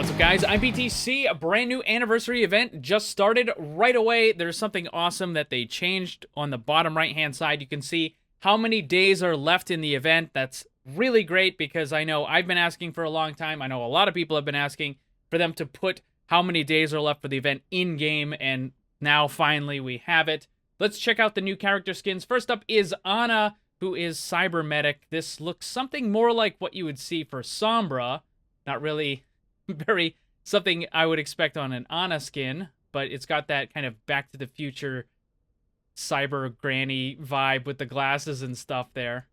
What's up, guys? I'm BTC. A brand new anniversary event just started right away. There's something awesome that they changed on the bottom right-hand side. You can see how many days are left in the event. That's really great because I know I've been asking for a long time. I know a lot of people have been asking for them to put how many days are left for the event in-game, and now finally we have it. Let's check out the new character skins. First up is Ana, who is Cybermedic. This looks something more like what you would see for Sombra. Not really very something I would expect on an Ana skin, but it's got that kind of Back to the Future cyber granny vibe with the glasses and stuff there.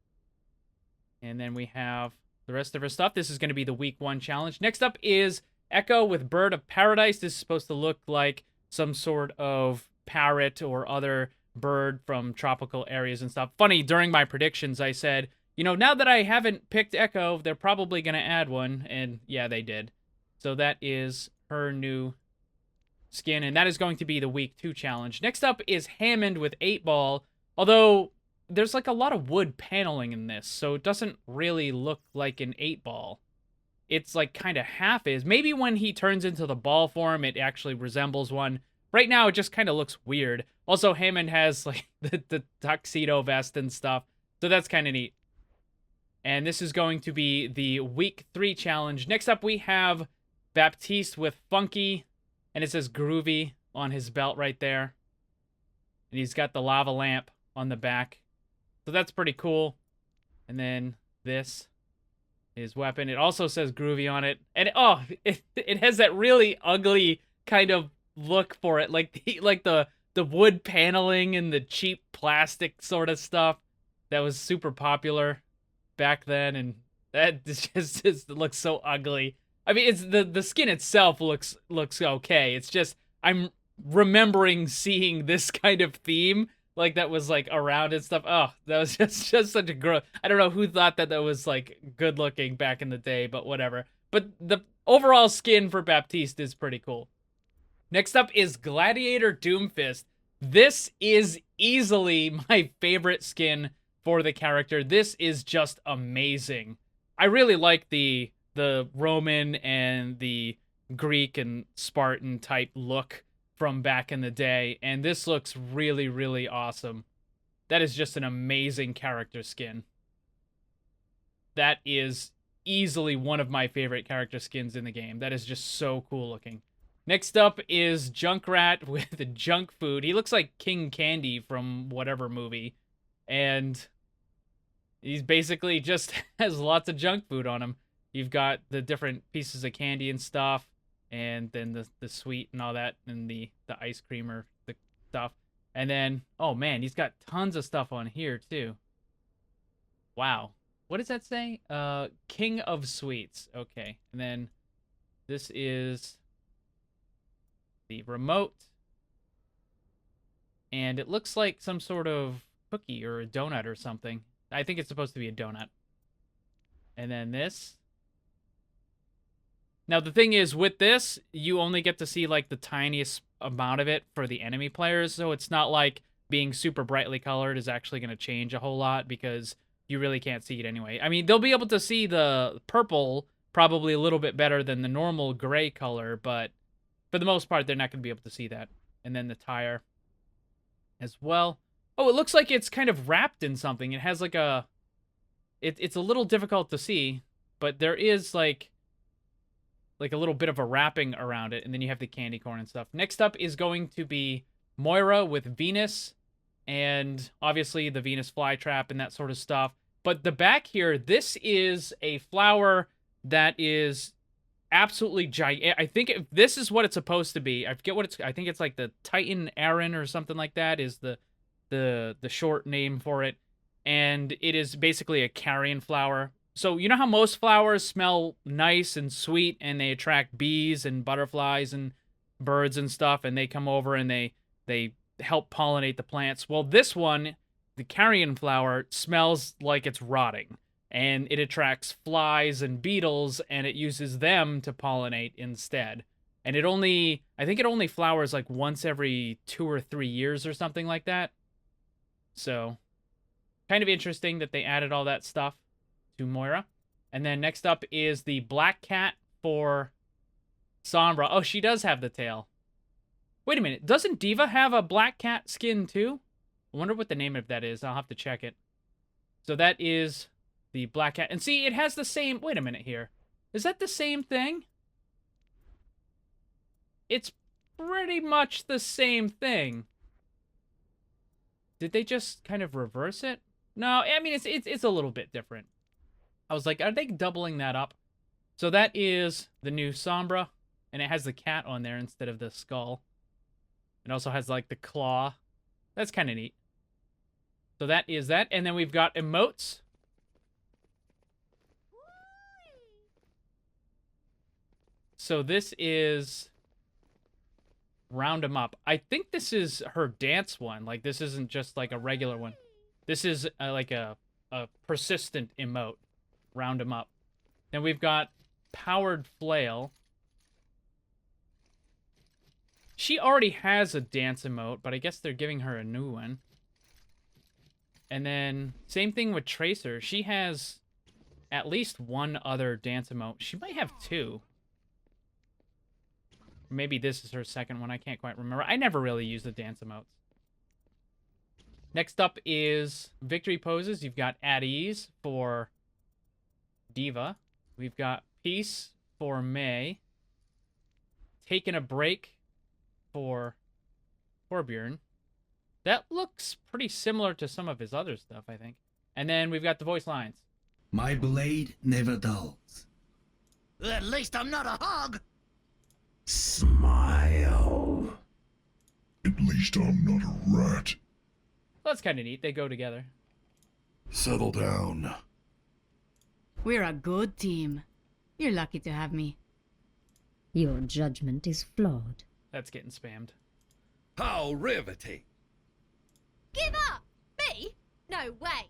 And then we have the rest of her stuff. This is going to be the week 1 challenge. Next up is Echo with Bird of Paradise. This is supposed to look like some sort of parrot or other bird from tropical areas and stuff. Funny, during my predictions, I said, you know, now that I haven't picked Echo, they're probably going to add one. And yeah, they did. So that is her new skin, and that is going to be the week 2 challenge. Next up is Hammond with 8 Ball, although there's like a lot of wood paneling in this, so it doesn't really look like an 8 Ball. It's like kind of half is. Maybe when he turns into the ball form, it actually resembles one. Right now, it just kind of looks weird. Also, Hammond has like the tuxedo vest and stuff, so that's kind of neat. And this is going to be the week 3 challenge. Next up, we have Baptiste with Funky, and it says Groovy on his belt right there. And he's got the lava lamp on the back. So that's pretty cool. And then this, his weapon. It also says Groovy on it. And it has that really ugly kind of look for it. Like the wood paneling and the cheap plastic sort of stuff that was super popular back then. And that just looks so ugly. I mean, it's the skin itself looks okay. It's just I'm remembering seeing this kind of theme like that was like around and stuff. Oh, that was just such a gross. I don't know who thought that was like good looking back in the day, but whatever. But the overall skin for Baptiste is pretty cool. Next up is Gladiator Doomfist. This is easily my favorite skin for the character. This is just amazing. I really like the Roman and the Greek and Spartan type look from back in the day, and this looks really, really awesome. That is just an amazing character skin. That is easily one of my favorite character skins in the game. That is just so cool looking. Next up is Junkrat with junk food. He looks like King Candy from whatever movie, and he's basically just has lots of junk food on him. You've got the different pieces of candy and stuff, and then the sweet and all that, and the ice cream or the stuff. And then, oh man, he's got tons of stuff on here too. Wow. What does that say? King of Sweets. Okay. And then this is the remote. And it looks like some sort of cookie or a donut or something. I think it's supposed to be a donut. And then this. Now, the thing is, with this, you only get to see, like, the tiniest amount of it for the enemy players, so it's not like being super brightly colored is actually going to change a whole lot, because you really can't see it anyway. I mean, they'll be able to see the purple probably a little bit better than the normal gray color, but for the most part, they're not going to be able to see that. And then the tire as well. Oh, it looks like it's kind of wrapped in something. It has, like, a... It's a little difficult to see, but there is, like a little bit of a wrapping around it, and then you have the candy corn and stuff. Next up is going to be Moira with Venus, and obviously the Venus flytrap and that sort of stuff. But the back here, this is a flower that is absolutely giant. I think this is what it's supposed to be. I forget what it's. I think it's like the Titan Aaron or something like that is the short name for it, and it is basically a carrion flower. So, you know how most flowers smell nice and sweet, and they attract bees and butterflies and birds and stuff, and they come over and they help pollinate the plants? Well, this one, the carrion flower, smells like it's rotting, and it attracts flies and beetles, and it uses them to pollinate instead. And I think it only flowers like once every 2 or 3 years or something like that. So, kind of interesting that they added all that stuff to Moira. And then next up is the Black Cat for Sombra. Oh, she does have the tail. Wait a minute. Doesn't Diva have a black cat skin too? I wonder what the name of that is. I'll have to check it. So that is the black cat. And see, it has the same... Wait a minute here. Is that the same thing? It's pretty much the same thing. Did they just kind of reverse it? No, I mean, it's a little bit different. I was like, are they doubling that up? So that is the new Sombra, and it has the cat on there instead of the skull. It also has, like, the claw. That's kind of neat. So that is that, and then we've got emotes. So this is Round 'em Up. I think this is her dance one. Like, this isn't just, like, a regular one. This is, like, a persistent emote. Round 'em Up. Then we've got Powered Flail. She already has a dance emote, but I guess they're giving her a new one. And then, same thing with Tracer. She has at least one other dance emote. She might have two. Maybe this is her second one. I can't quite remember. I never really use the dance emotes. Next up is Victory Poses. You've got At Ease for Diva. We've got Peace for May. Taking a Break for Torbjorn. That looks pretty similar to some of his other stuff, I think. And then we've got the voice lines. My blade never dulls. At least I'm not a hog. Smile. At least I'm not a rat. Well, that's kind of neat. They go together. Settle down. We're a good team. You're lucky to have me. Your judgment is flawed. That's getting spammed. How riveting. Give up! Me? No way.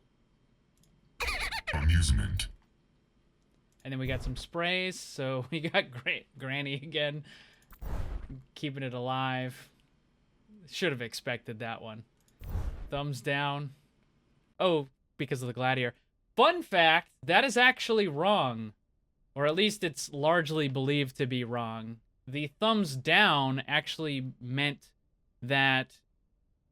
Amusement. And then we got some sprays. So we got Granny again. Keeping it alive. Should have expected that one. Thumbs down. Oh, because of the Gladiator. Fun fact, that is actually wrong. Or at least it's largely believed to be wrong. The thumbs down actually meant that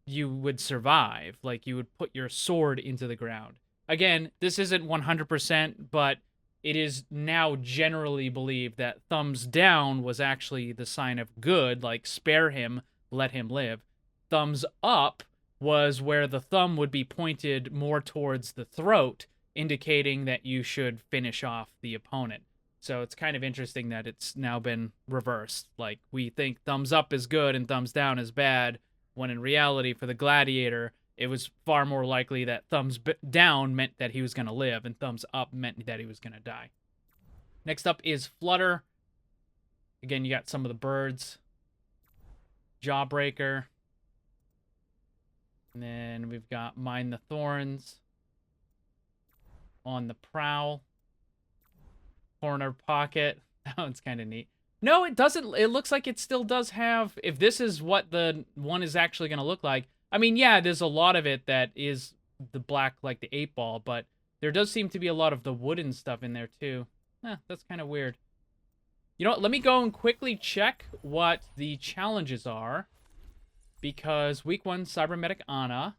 you would survive. Like, you would put your sword into the ground. Again, this isn't 100%, but it is now generally believed that thumbs down was actually the sign of good, like spare him, let him live. Thumbs up was where the thumb would be pointed more towards the throat, indicating that you should finish off the opponent. So it's kind of interesting that it's now been reversed. Like, we think thumbs up is good and thumbs down is bad, when in reality, for the Gladiator, it was far more likely that thumbs down meant that he was going to live, and thumbs up meant that he was going to die. Next up is Flutter. Again, you got some of the birds. Jawbreaker. And then we've got Mind the Thorns. On the Prowl. Corner Pocket. That one's kind of neat. No, it doesn't. It looks like it still does have... If this is what the one is actually going to look like... I mean, yeah, there's a lot of it that is the black, like the 8-ball, but there does seem to be a lot of the wooden stuff in there, too. That's kind of weird. You know what? Let me go and quickly check what the challenges are. Because week 1, Cybermedic Ana.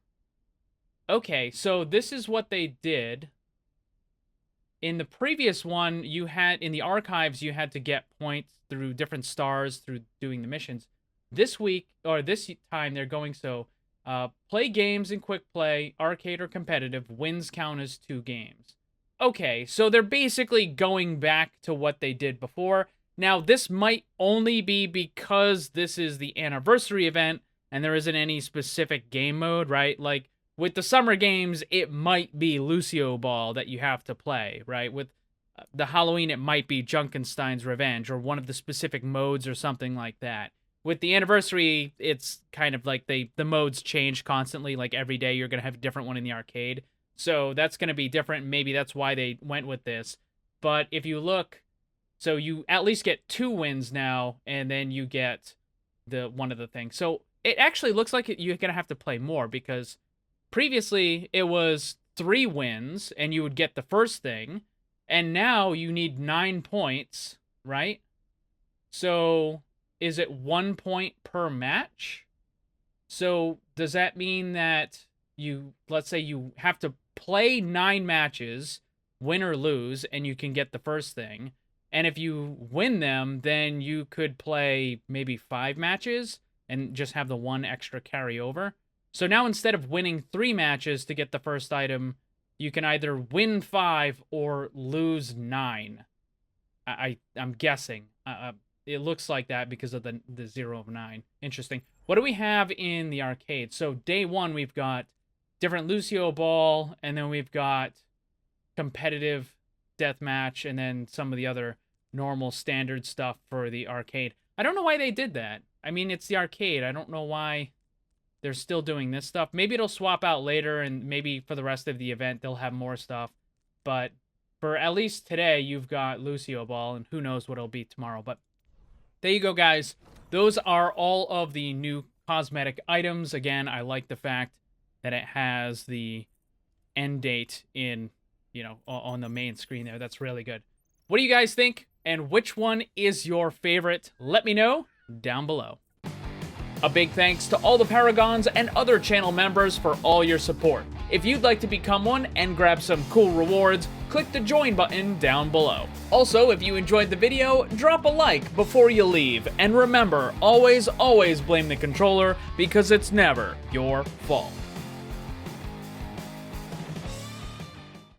Okay, so this is what they did. In the previous one, you had, in the archives, you had to get points through different stars through doing the missions. This week, or this time, they're going so, play games in quick play, arcade or competitive, wins count as 2 games. Okay, so they're basically going back to what they did before. Now, this might only be because this is the anniversary event, and there isn't any specific game mode, right? Like, with the summer games, it might be Lucio Ball that you have to play, right? With the Halloween, it might be Junkenstein's Revenge, or one of the specific modes or something like that. With the anniversary, it's kind of like the modes change constantly. Like, every day you're going to have a different one in the arcade. So that's going to be different. Maybe that's why they went with this. But if you look, so you at least get 2 wins now, and then you get the one of the things. So it actually looks like you're going to have to play more, because previously it was 3 wins, and you would get the first thing. And now you need 9 points, right? So is it 1 point per match? So does that mean that let's say you have to play 9 matches, win or lose, and you can get the first thing. And if you win them, then you could play maybe 5 matches and just have the 1 extra carry over. So now instead of winning 3 matches to get the first item, you can either win 5 or lose 9. I'm guessing. It looks like that because of the 0 of 9. Interesting. What do we have in the arcade? So day 1, we've got different Lucio Ball, and then we've got competitive deathmatch, and then some of the other normal standard stuff for the arcade. I don't know why they did that. I mean, it's the arcade. I don't know why they're still doing this stuff. Maybe it'll swap out later, and maybe for the rest of the event, they'll have more stuff. But for at least today, you've got Lucio Ball, and who knows what it'll be tomorrow. But there you go, guys. Those are all of the new cosmetic items. Again, I like the fact that it has the end date in, you know, on the main screen there. That's really good. What do you guys think? And which one is your favorite? Let me know down below. A big thanks to all the Paragons and other channel members for all your support. If you'd like to become one and grab some cool rewards, click the join button down below. Also, if you enjoyed the video, drop a like before you leave. And remember, always blame the controller because it's never your fault.